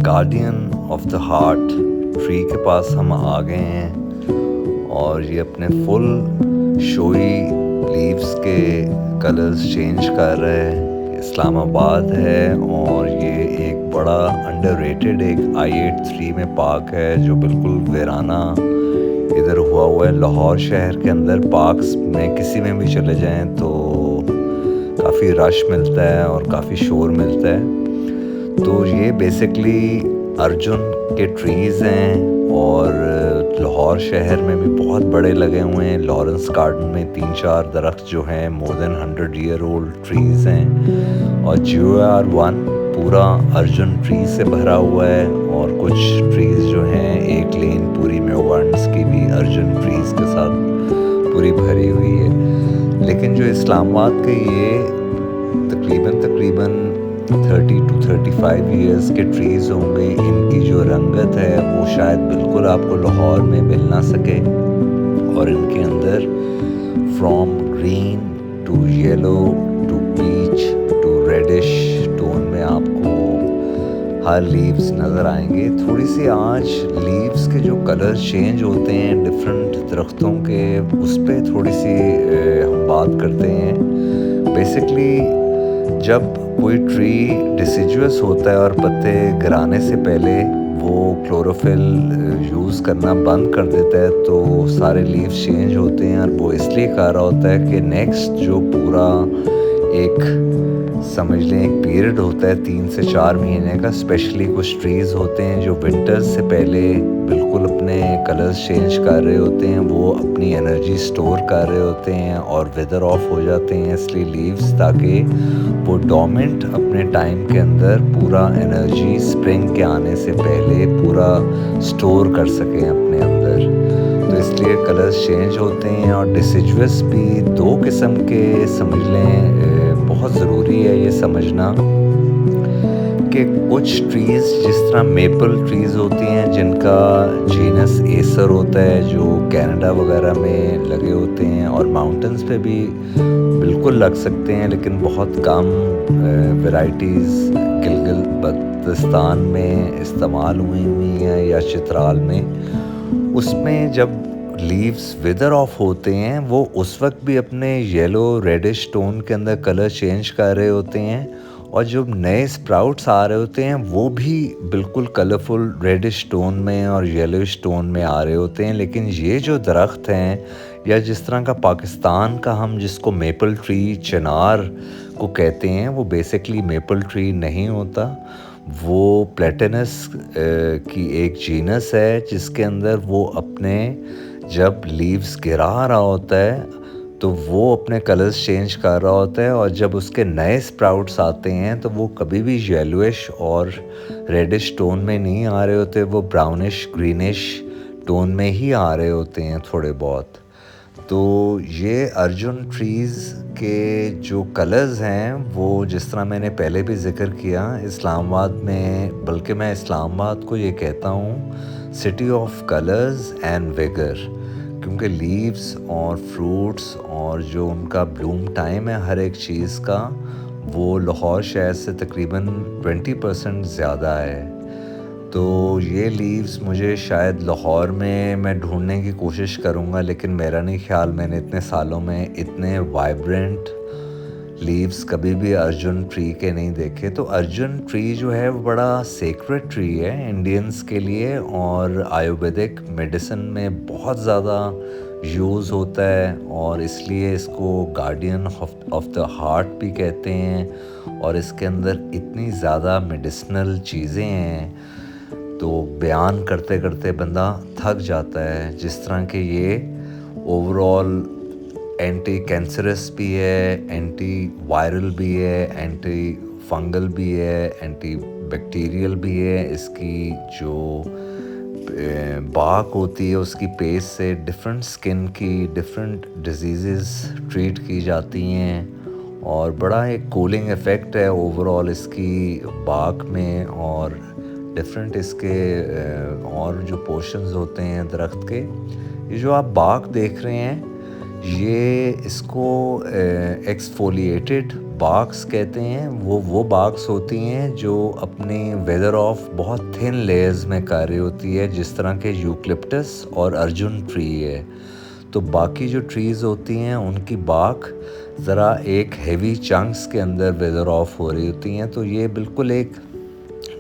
Guardian of the heart tree کے پاس ہم آ گئے ہیں اور یہ اپنے فل شوئی لیوز کے کلرز چینج کر رہا ہے. اسلام آباد ہے اور یہ ایک بڑا انڈر ریٹڈ ایک I-83 میں پارک ہے جو بالکل ویرانہ ادھر ہوا ہے. لاہور شہر کے اندر پارکس میں کسی میں بھی چلے جائیں تو کافی رش ملتا ہے اور کافی شور ملتا ہے. تو یہ بیسکلی ارجن کے ٹریز ہیں اور لاہور شہر میں بھی بہت بڑے لگے ہوئے ہیں. لارنس گارڈن میں 3-4 درخت جو ہیں مور دین 100 ایئر اولڈ ٹریز ہیں اور GOR1 پورا ارجن ٹری سے بھرا ہوا ہے اور کچھ ٹریز جو ہیں ایک لین پوری میوگارڈنس کی بھی ارجن ٹریز کے ساتھ پوری بھری ہوئی ہے. لیکن جو اسلام آباد کے یہ تقریباً 30 to 35 ایئرس کے ٹریز ہوں گے, ان کی جو رنگت ہے وہ شاید بالکل آپ کو لاہور میں مل نہ سکے. اور ان کے اندر from green to yellow to peach to reddish tone میں آپ کو ہر لیوز نظر آئیں گے. تھوڑی سی آج لیوز کے جو کلر چینج ہوتے ہیں ڈفرینٹ درختوں کے, اس پہ تھوڑی سی ہم بات کرتے ہیں. بیسکلی جب کوئی ٹری ڈیسیڈیوس ہوتا ہے اور پتے گرانے سے پہلے وہ کلوروفل یوز کرنا بند کر دیتا ہے تو سارے لیوز چینج ہوتے ہیں اور وہ اس لیے کر رہا ہوتا ہے کہ نیکسٹ جو پورا ایک سمجھ لیں ایک پیریڈ ہوتا ہے 3 سے 4 مہینے کا. اسپیشلی کچھ ٹریز ہوتے ہیں جو ونٹرز سے پہلے بالکل اپنے کلرز چینج کر رہے ہوتے ہیں, وہ اپنی انرجی سٹور کر رہے ہوتے ہیں اور ویدر آف ہو جاتے ہیں. اس لیے لیوز تاکہ وہ ڈومنٹ اپنے ٹائم کے اندر پورا انرجی اسپرنگ کے آنے سے پہلے پورا سٹور کر سکیں اپنے اندر. تو اس لیے کلرز چینج ہوتے ہیں. اور ڈیسیڈیوس بھی 2 قسم کے سمجھ لیں, بہت ضروری ہے یہ سمجھنا کہ کچھ ٹریز جس طرح میپل ٹریز ہوتی ہیں جن کا جینس ایسر ہوتا ہے جو کینیڈا وغیرہ میں لگے ہوتے ہیں, اور ماؤنٹنز پہ بھی بالکل لگ سکتے ہیں لیکن بہت کم ورائٹیز گلگت بلتستان میں استعمال ہوئی ہیں یا چترال میں. اس میں جب لیوز ویدر آف ہوتے ہیں وہ اس وقت بھی اپنے یلو ریڈش ٹون کے اندر کلر چینج کر رہے ہوتے ہیں, اور جب نئے اسپراؤٹس آ رہے ہوتے ہیں وہ بھی بالکل کلرفل ریڈش ٹون میں اور یلوش ٹون میں آ رہے ہوتے ہیں. لیکن یہ جو درخت ہیں یا جس طرح کا پاکستان کا ہم جس کو میپل ٹری چنار کو کہتے ہیں, وہ بیسکلی میپل ٹری نہیں ہوتا. وہ پلیٹنس کی ایک جینس ہے جس کے اندر وہ اپنے جب لیوز گرا رہا ہوتا ہے تو وہ اپنے کلرز چینج کر رہا ہوتا ہے, اور جب اس کے نئے اسپراؤٹس آتے ہیں تو وہ کبھی بھی یلوش اور ریڈش ٹون میں نہیں آ رہے ہوتے, وہ براؤنش گرینش ٹون میں ہی آ رہے ہوتے ہیں تھوڑے بہت. تو یہ ارجن ٹریز کے جو کلرز ہیں وہ جس طرح میں نے پہلے بھی ذکر کیا اسلام آباد میں, بلکہ میں اسلام آباد کو یہ کہتا ہوں city of colours and vigour, کیونکہ لیوز اور فروٹس اور جو ان کا بلوم ٹائم ہے ہر ایک چیز کا وہ لاہور شہر سے تقریباً 20% زیادہ ہے. تو یہ لیوز مجھے شاید لاہور میں ڈھونڈنے کی کوشش کروں گا, لیکن میرا نہیں خیال میں نے اتنے سالوں میں اتنے وائبرنٹ لیوز کبھی بھی ارجن ٹری کے نہیں دیکھے. تو ارجن ٹری جو ہے وہ بڑا سیکرٹ ٹری ہے انڈینز کے لیے, اور آیورویدک میڈیسن میں بہت زیادہ یوز ہوتا ہے, اور اس لیے اس کو گارڈین آف دا ہارٹ بھی کہتے ہیں. اور اس کے اندر اتنی زیادہ میڈیسنل چیزیں ہیں تو بیان کرتے کرتے بندہ تھک جاتا ہے. جس طرح کہ یہ اوور آل اینٹی کینسرس بھی ہے, اینٹی وائرل بھی ہے, اینٹی فنگل بھی ہے, اینٹی بیکٹیریل بھی ہے. اس کی جو باک ہوتی ہے اس کی پیسٹ سے ڈفرینٹ سکن کی ڈفرینٹ ڈیزیزز ٹریٹ کی جاتی ہیں, اور بڑا ایک کولنگ ایفیکٹ ہے اوور آل اس کی باک میں. اور ڈفرینٹ اس کے اور جو پورشنز ہوتے ہیں درخت کے, یہ جو آپ باغ دیکھ رہے ہیں یہ اس کو ایکسفولیٹڈ باکس کہتے ہیں. وہ باکس ہوتی ہیں جو اپنی ویدر آف بہت تھن لیئرز میں کاری ہوتی ہے، جس طرح کے یوکلپٹس اور ارجن ٹری ہے. تو باقی جو ٹریز ہوتی ہیں ان کی باک ذرا ایک ہیوی چنکس کے اندر ویدر آف ہو رہی ہوتی ہیں. تو یہ بالکل ایک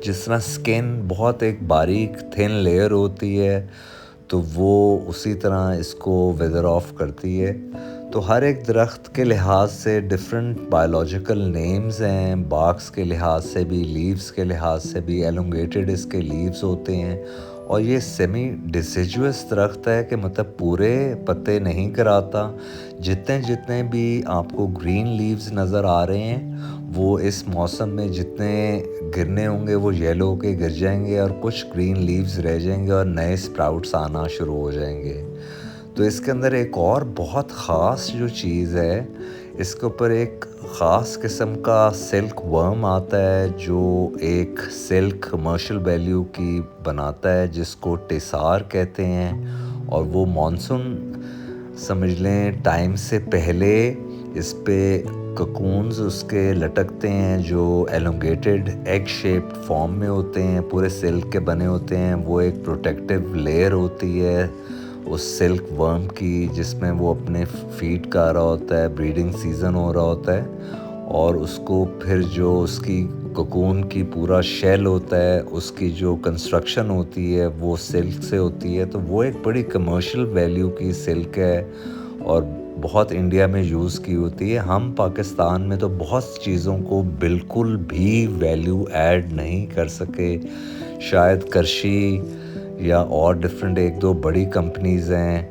جس طرح سکن بہت ایک باریک تھن لیئر ہوتی ہے، تو وہ اسی طرح اس کو ویدر آف کرتی ہے. تو ہر ایک درخت کے لحاظ سے ڈفرینٹ بایولوجیکل نیمز ہیں، باکس کے لحاظ سے بھی، لیوز کے لحاظ سے بھی. ایلونگیٹڈ اس کے لیوز ہوتے ہیں، اور یہ سیمی ڈیسیجوس درخت ہے کہ مطلب پورے پتے نہیں کراتا. جتنے بھی آپ کو گرین لیوز نظر آ رہے ہیں وہ اس موسم میں جتنے گرنے ہوں گے وہ یلو ہو کے گر جائیں گے، اور کچھ گرین لیوز رہ جائیں گے اور نئے سپراؤٹس آنا شروع ہو جائیں گے. تو اس کے اندر ایک اور بہت خاص جو چیز ہے، اس کے اوپر ایک خاص قسم کا سلک ورم آتا ہے جو ایک سلک کمرشل ویلیو کی بناتا ہے، جس کو ٹیسار کہتے ہیں. اور وہ مانسون سمجھ لیں ٹائم سے پہلے اس پہ ککونز اس کے لٹکتے ہیں جو ایلونگیٹڈ ایگ شیپڈ فارم میں ہوتے ہیں، پورے سلک کے بنے ہوتے ہیں. وہ ایک پروٹیکٹیو لیئر ہوتی ہے اس سلک ورم کی، جس میں وہ اپنے فیڈ کر رہا ہوتا ہے، بریڈنگ سیزن ہو رہا ہوتا ہے. اور اس کو پھر جو اس کی ککون کی پورا شیل ہوتا ہے، اس کی جو کنسٹرکشن ہوتی ہے وہ سلک سے ہوتی ہے. تو وہ ایک بڑی کمرشل ویلیو کی سلک ہے اور بہت انڈیا میں یوز کی ہوتی ہے. ہم پاکستان میں تو بہت چیزوں کو بالکل بھی ویلیو ایڈ نہیں کر سکے. شاید کرشی یا اور ڈفرینٹ ایک دو بڑی کمپنیز ہیں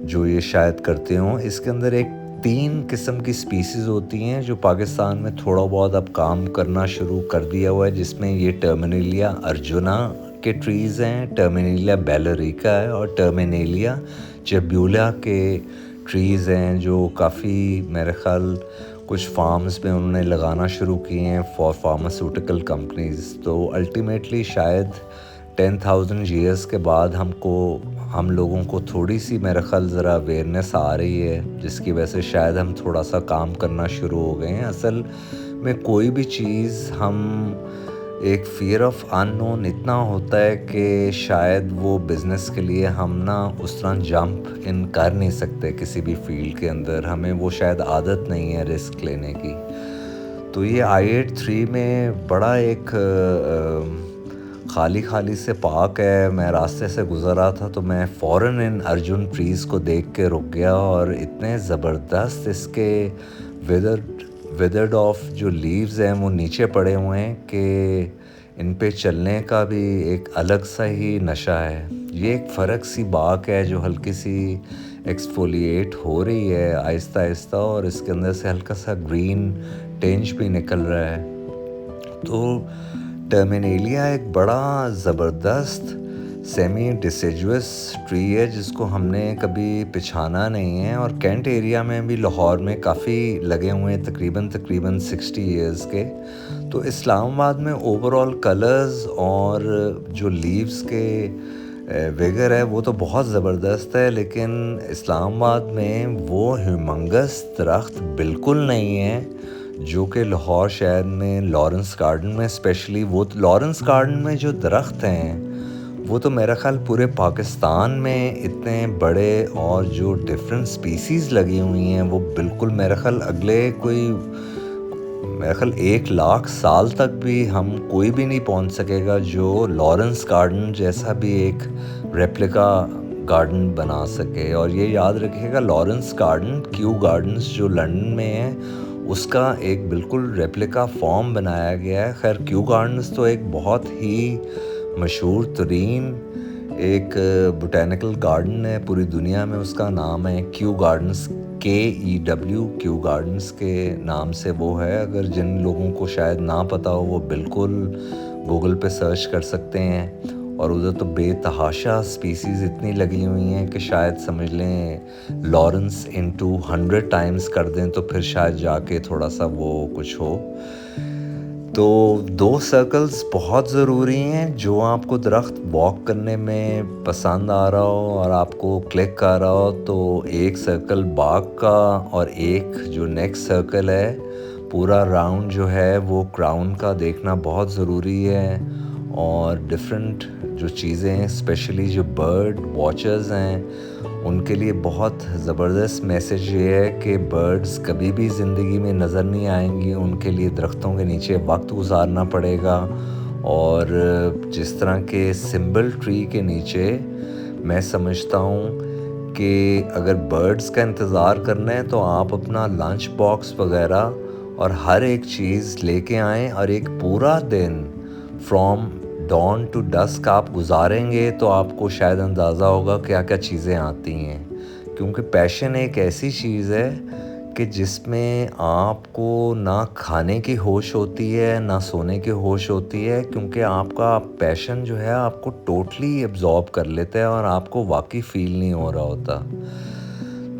جو یہ شاید کرتے ہوں. اس کے اندر ایک 3 قسم کی سپیسیز ہوتی ہیں جو پاکستان میں تھوڑا بہت اب کام کرنا شروع کر دیا ہوا ہے، جس میں یہ ٹرمینیلیا ارجنا کے ٹریز ہیں، ٹرمینیلیا بیلریکا ہے، اور ٹرمینیلیا چیبولا کے ٹریز ہیں جو کافی میرے خیال کچھ فارمز میں انہوں نے لگانا شروع کیے ہیں فار فارماسیوٹیکل کمپنیز. تو الٹیمیٹلی شاید 10,000 ایئرس کے بعد ہم لوگوں کو تھوڑی سی میرے خیال ذرا اویئرنیس آ رہی ہے، جس کی وجہ سے شاید ہم تھوڑا سا کام کرنا شروع ہو گئے ہیں. اصل میں کوئی بھی چیز ہم ایک فیئر آف ان نون اتنا ہوتا ہے کہ شاید وہ بزنس کے لیے ہم اس طرح جمپ ان کر نہیں سکتے. کسی بھی فیلڈ کے اندر ہمیں وہ شاید عادت نہیں ہے رسک لینے کی. تو یہ I-83 میں بڑا ایک خالی سے پارک ہے. میں راستے سے گزر رہا تھا تو میں فوراً ان ارجن ٹریز کو دیکھ کے رک گیا، اور اتنے زبردست اس کے ویدرڈ آف جو لیوز ہیں وہ نیچے پڑے ہوئے ہیں کہ ان پہ چلنے کا بھی ایک الگ سا ہی نشہ ہے. یہ ایک فرق سی باغ ہے جو ہلکی سی ایکسفولیٹ ہو رہی ہے آہستہ آہستہ، اور اس کے اندر سے ہلکا سا گرین ٹینج بھی نکل رہا ہے. تو ٹرمینیلیا ایک بڑا زبردست سیمی ڈیسیجوس ٹری ہے جس کو ہم نے کبھی پچھانا نہیں ہے، اور کینٹ ایریا میں بھی لاہور میں کافی لگے ہوئے ہیں، تقریباً 60 ایئرز کے. تو اسلام آباد میں اوور آل کلرز اور جو لیوز کے ویگر ہے وہ تو بہت زبردست ہے، لیکن اسلام آباد میں وہ ہیومنگس درخت بالکل نہیں ہے جو کہ لاہور شہر میں لارنس گارڈن میں اسپیشلی. وہ لارنس گارڈن میں جو درخت ہیں وہ تو میرا خیال پورے پاکستان میں اتنے بڑے اور جو ڈفرینٹ سپیسیز لگی ہوئی ہیں وہ بالکل میرا خیال اگلے میرا خیال 1,00,000 سال تک بھی ہم کوئی بھی نہیں پہنچ سکے گا جو لارنس گارڈن جیسا بھی ایک ریپلیکا گارڈن بنا سکے. اور یہ یاد رکھیے گا لارنس گارڈن کیو گارڈنز جو لنڈن میں ہے اس کا ایک بالکل ریپلیکا فارم بنایا گیا ہے. خیر کیو گارڈنز تو ایک بہت ہی مشہور ترین ایک بوٹینیکل گارڈن ہے پوری دنیا میں. اس کا نام ہے کیو گارڈنز، KEW کیو گارڈنز کے نام سے وہ ہے. اگر جن لوگوں کو شاید نہ پتہ ہو وہ بالکل گوگل پہ سرچ کر سکتے ہیں. اور ادھر تو بے تحاشا سپیسیز اتنی لگی ہوئی ہیں کہ شاید سمجھ لیں لارنس into 100 ٹائمز کر دیں تو پھر شاید جا کے تھوڑا سا وہ کچھ ہو. تو 2 سرکلز بہت ضروری ہیں. جو آپ کو درخت واک کرنے میں پسند آ رہا ہو اور آپ کو کلک آ رہا ہو، تو ایک سرکل باغ کا اور ایک جو نیکسٹ سرکل ہے پورا راؤنڈ جو ہے وہ کراؤن کا دیکھنا بہت ضروری ہے. اور ڈفرینٹ جو چیزیں ہیں، اسپیشلی جو برڈ واچرز ہیں، ان کے لیے بہت زبردست میسیج یہ ہے کہ برڈز کبھی بھی زندگی میں نظر نہیں آئیں گی. ان کے لیے درختوں کے نیچے وقت گزارنا پڑے گا. اور جس طرح کے سمبل ٹری کے نیچے میں سمجھتا ہوں کہ اگر برڈز کا انتظار کرنا ہے تو آپ اپنا لنچ باکس وغیرہ اور ہر ایک چیز لے کے آئیں، اور ایک پورا دن فرام ڈان ٹو ڈسک آپ گزاریں گے تو آپ کو شاید اندازہ ہوگا کیا کیا چیزیں آتی ہیں. کیونکہ پیشن ایک ایسی چیز ہے کہ جس میں آپ کو نہ کھانے کی ہوش ہوتی ہے نہ سونے کی ہوش ہوتی ہے، کیونکہ آپ کا پیشن جو ہے آپ کو ٹوٹلی ایبزارب کر لیتا ہے اور آپ کو واقعی فیل نہیں ہو رہا ہوتا.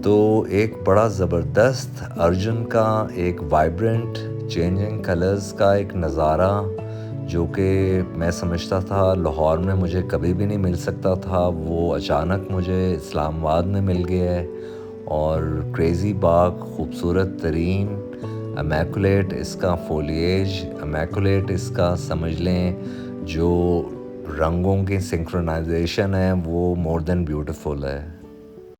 تو ایک بڑا زبردست ارجن کا ایک وائبرنٹ چینجنگ کلرز کا ایک نظارہ جو کہ میں سمجھتا تھا لاہور میں مجھے کبھی بھی نہیں مل سکتا تھا، وہ اچانک مجھے اسلام آباد میں مل گیا ہے. اور کریزی باغ خوبصورت ترین، امیکولیٹ اس کا فولیج، امیکولیٹ اس کا سمجھ لیں جو رنگوں کی سنکرونائزیشن ہے وہ مور دین بیوٹیفل ہے.